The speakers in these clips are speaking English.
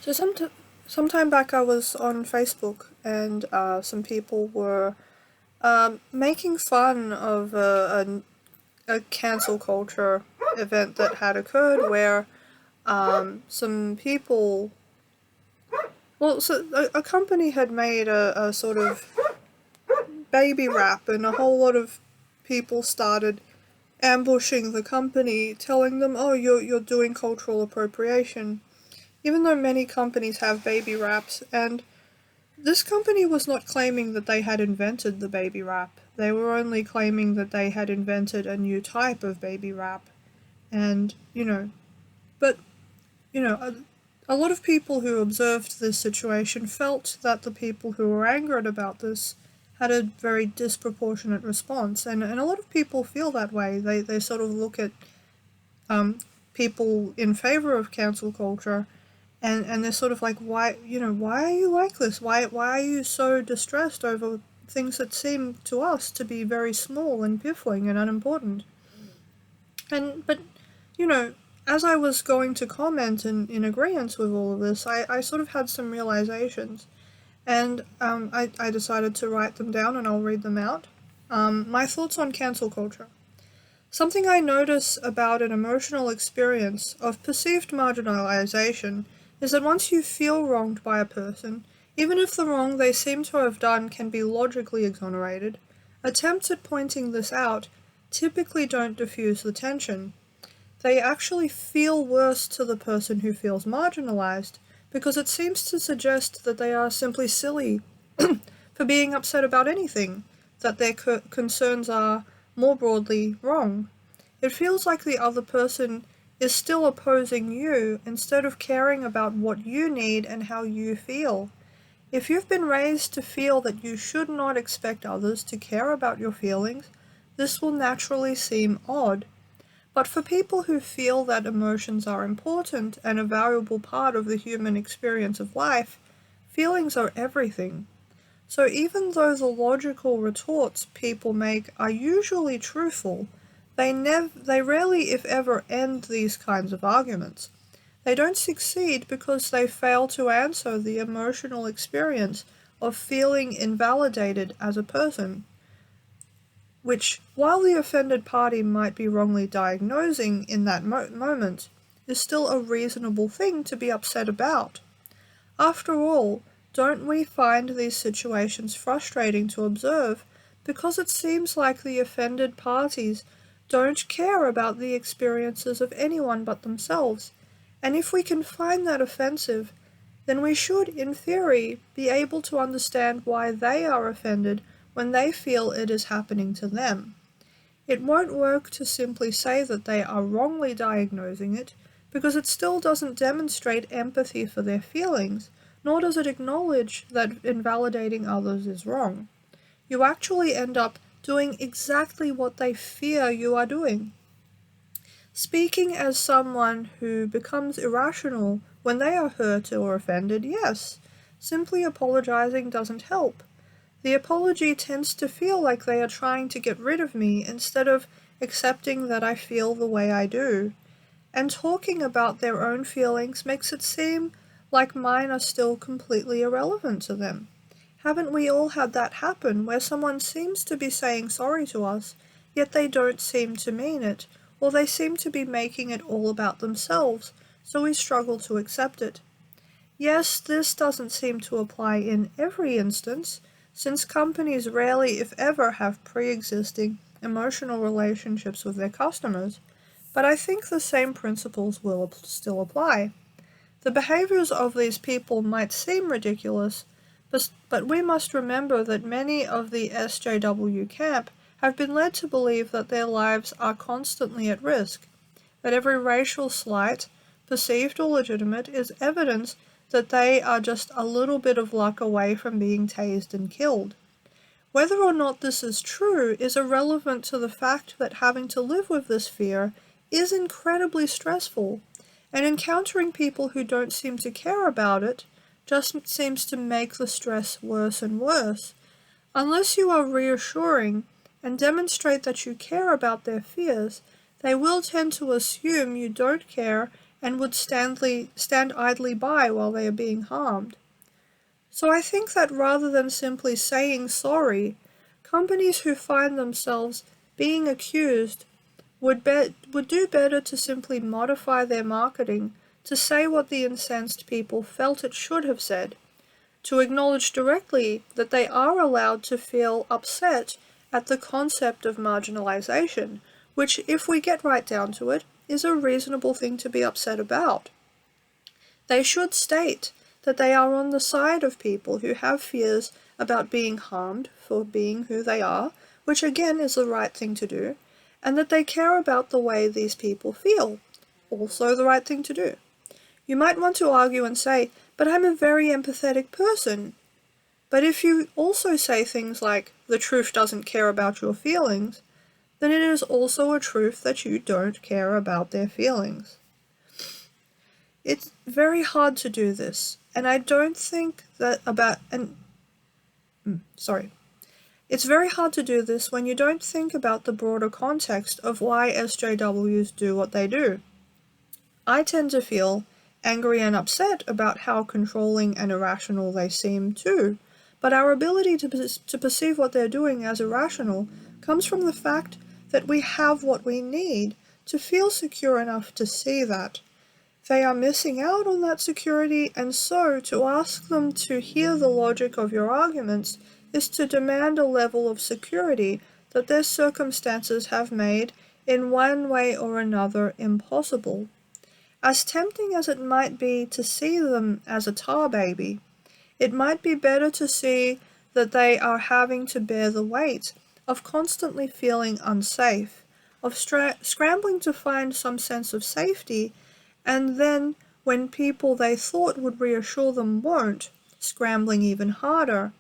So some time back I was on Facebook and some people were making fun of a cancel culture event that had occurred where some people, a company had made a sort of baby rap, and a whole lot of people started ambushing the company, telling them, "Oh, you're doing cultural appropriation," even though many companies have baby raps. And this company was not claiming that they had invented the baby wrap. They were only claiming that they had invented a new type of baby wrap. And, but, a lot of people who observed this situation felt that the people who were angered about this had a very disproportionate response. And a lot of people feel that way. They sort of look at um, people in favor of cancel culture, and they're sort of like, why are you like this? Why are you so distressed over things that seem to us to be very small and piffling and unimportant? But you know, as I was going to comment in agreement with all of this, I sort of had some realizations, and I decided to write them down, and I'll read them out. My thoughts on cancel culture. Something I notice about an emotional experience of perceived marginalization is that once you feel wronged by a person, even if the wrong they seem to have done can be logically exonerated, attempts at pointing this out typically don't diffuse the tension. They actually feel worse to the person who feels marginalized, because it seems to suggest that they are simply silly for being upset about anything, that their concerns are, more broadly, wrong. It feels like the other person is still opposing you instead of caring about what you need and how you feel. If you've been raised to feel that you should not expect others to care about your feelings, this will naturally seem odd. But for people who feel that emotions are important and a valuable part of the human experience of life, feelings are everything. So even though the logical retorts people make are usually truthful, they rarely, if ever, end these kinds of arguments. They don't succeed because they fail to answer the emotional experience of feeling invalidated as a person, which, while the offended party might be wrongly diagnosing in that moment, is still a reasonable thing to be upset about. After all, don't we find these situations frustrating to observe because it seems like the offended parties don't care about the experiences of anyone but themselves, and if we can find that offensive, then we should, in theory, be able to understand why they are offended when they feel it is happening to them. It won't work to simply say that they are wrongly diagnosing it, because it still doesn't demonstrate empathy for their feelings, nor does it acknowledge that invalidating others is wrong. You actually end up doing exactly what they fear you are doing. Speaking as someone who becomes irrational when they are hurt or offended, yes, simply apologizing doesn't help. The apology tends to feel like they are trying to get rid of me instead of accepting that I feel the way I do. And talking about their own feelings makes it seem like mine are still completely irrelevant to them. Haven't we all had that happen, where someone seems to be saying sorry to us, yet they don't seem to mean it, or they seem to be making it all about themselves, so we struggle to accept it? Yes, this doesn't seem to apply in every instance, since companies rarely, if ever, have pre-existing emotional relationships with their customers, but I think the same principles will still apply. The behaviors of these people might seem ridiculous, but we must remember that many of the SJW camp have been led to believe that their lives are constantly at risk, that every racial slight, perceived or legitimate, is evidence that they are just a little bit of luck away from being tased and killed. Whether or not this is true is irrelevant to the fact that having to live with this fear is incredibly stressful, and encountering people who don't seem to care about it just seems to make the stress worse and worse. Unless you are reassuring and demonstrate that you care about their fears, they will tend to assume you don't care and would stand idly by while they are being harmed. So I think that rather than simply saying sorry, companies who find themselves being accused would do better to simply modify their marketing to say what the incensed people felt it should have said, to acknowledge directly that they are allowed to feel upset at the concept of marginalization, which, if we get right down to it, is a reasonable thing to be upset about. They should state that they are on the side of people who have fears about being harmed for being who they are, which again is the right thing to do, and that they care about the way these people feel, also the right thing to do. You might want to argue and say, but I'm a very empathetic person. But if you also say things like, the truth doesn't care about your feelings, then it is also a truth that you don't care about their feelings. It's very hard to do this, and I don't think that It's very hard to do this when you don't think about the broader context of why SJWs do what they do. I tend to feel angry and upset about how controlling and irrational they seem too, but our ability to perceive what they're doing as irrational comes from the fact that we have what we need to feel secure enough to see that. They are missing out on that security, and so to ask them to hear the logic of your arguments is to demand a level of security that their circumstances have made, in one way or another, impossible. As tempting as it might be to see them as a tar baby, it might be better to see that they are having to bear the weight of constantly feeling unsafe, of scrambling to find some sense of safety, and then, when people they thought would reassure them won't, scrambling even harder.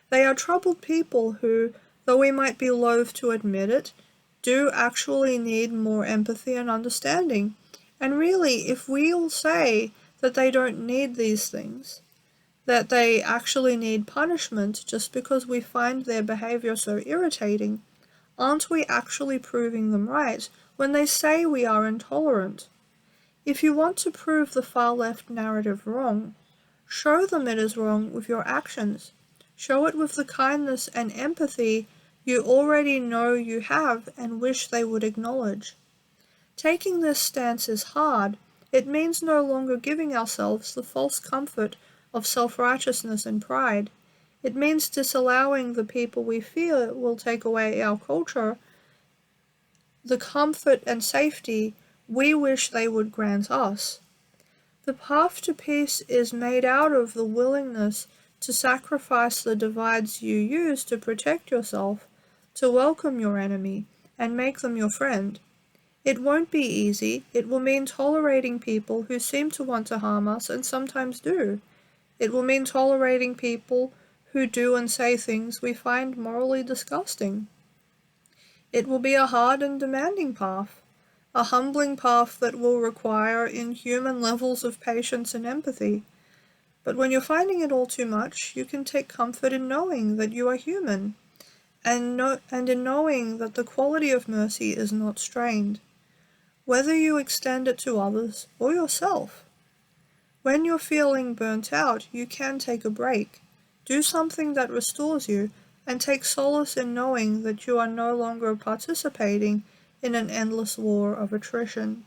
They are troubled people who, though we might be loath to admit it, do actually need more empathy and understanding. And really, if we all say that they don't need these things, that they actually need punishment just because we find their behavior so irritating, aren't we actually proving them right when they say we are intolerant? If you want to prove the far-left narrative wrong, show them it is wrong with your actions. Show it with the kindness and empathy you already know you have and wish they would acknowledge. Taking this stance is hard. It means no longer giving ourselves the false comfort of self-righteousness and pride. It means disallowing the people we fear will take away our culture, the comfort and safety we wish they would grant us. The path to peace is made out of the willingness to sacrifice the divides you use to protect yourself, to welcome your enemy, and make them your friend. It won't be easy. It will mean tolerating people who seem to want to harm us and sometimes do. It will mean tolerating people who do and say things we find morally disgusting. It will be a hard and demanding path, a humbling path that will require inhuman levels of patience and empathy. But when you're finding it all too much, you can take comfort in knowing that you are human, and in knowing that the quality of mercy is not strained, whether you extend it to others or yourself. When you're feeling burnt out, you can take a break, do something that restores you, and take solace in knowing that you are no longer participating in an endless war of attrition.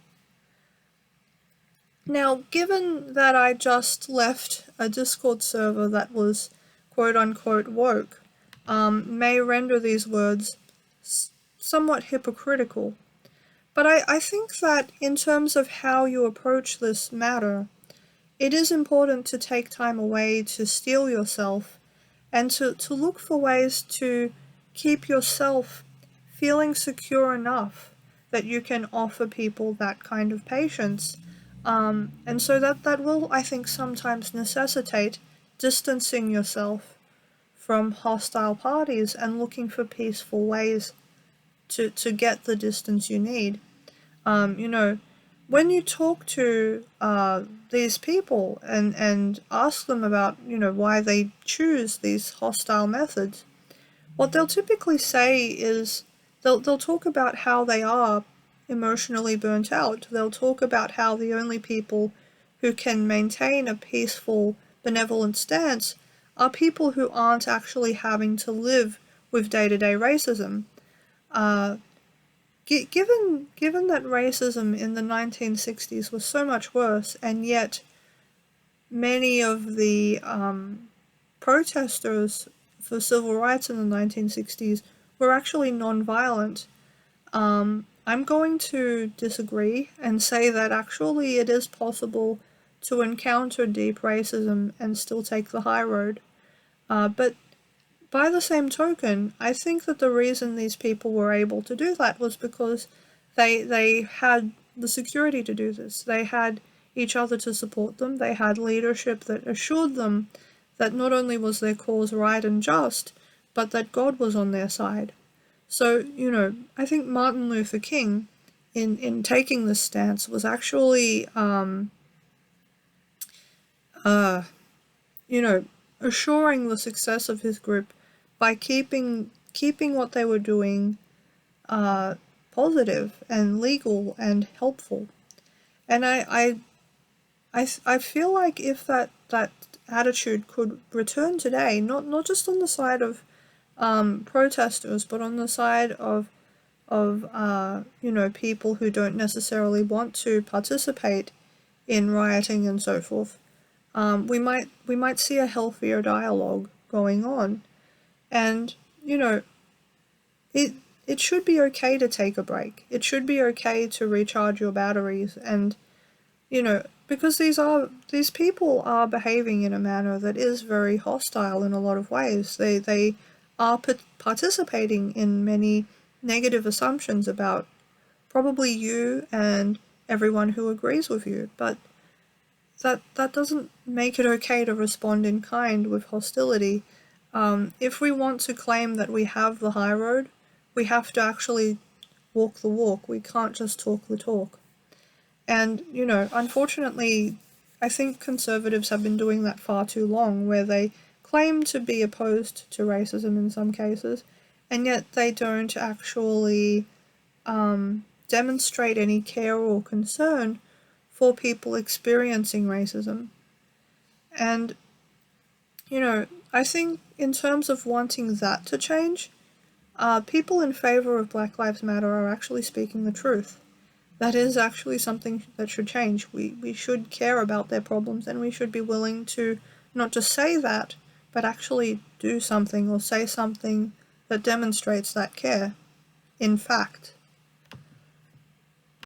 Now, given that I just left a Discord server that was quote-unquote woke, may render these words somewhat hypocritical. But I think that in terms of how you approach this matter, it is important to take time away to steel yourself and to look for ways to keep yourself feeling secure enough that you can offer people that kind of patience. And so that will, I think, sometimes necessitate distancing yourself from hostile parties and looking for peaceful ways to get the distance you need. When you talk to these people and ask them about, why they choose these hostile methods, what they'll typically say is they'll talk about how they are emotionally burnt out. They'll talk about how the only people who can maintain a peaceful, benevolent stance are people who aren't actually having to live with day-to-day racism. Given that racism in the 1960s was so much worse, and yet many of the protesters for civil rights in the 1960s were actually non-violent, I'm going to disagree and say that actually it is possible to encounter deep racism and still take the high road. But by the same token, I think that the reason these people were able to do that was because they had the security to do this. They had each other to support them. They had leadership that assured them that not only was their cause right and just, but that God was on their side. So, I think Martin Luther King, in taking this stance, was actually, assuring the success of his group by keeping what they were doing positive and legal and helpful. And I feel like if that attitude could return today, not just on the side of protesters, but on the side of people who don't necessarily want to participate in rioting and so forth, we might see a healthier dialogue going on. And it should be okay to take a break. It should be okay to recharge your batteries, and because these people are behaving in a manner that is very hostile in a lot of ways. They are participating in many negative assumptions about probably you and everyone who agrees with you, but that doesn't make it okay to respond in kind with hostility. If we want to claim that we have the high road, we have to actually walk the walk. We can't just talk the talk. And, unfortunately, I think conservatives have been doing that far too long, where they claim to be opposed to racism in some cases, and yet they don't actually demonstrate any care or concern for people experiencing racism. And, I think in terms of wanting that to change, people in favor of Black Lives Matter are actually speaking the truth. That is actually something that should change. We should care about their problems, and we should be willing to not just say that, but actually do something or say something that demonstrates that care, in fact.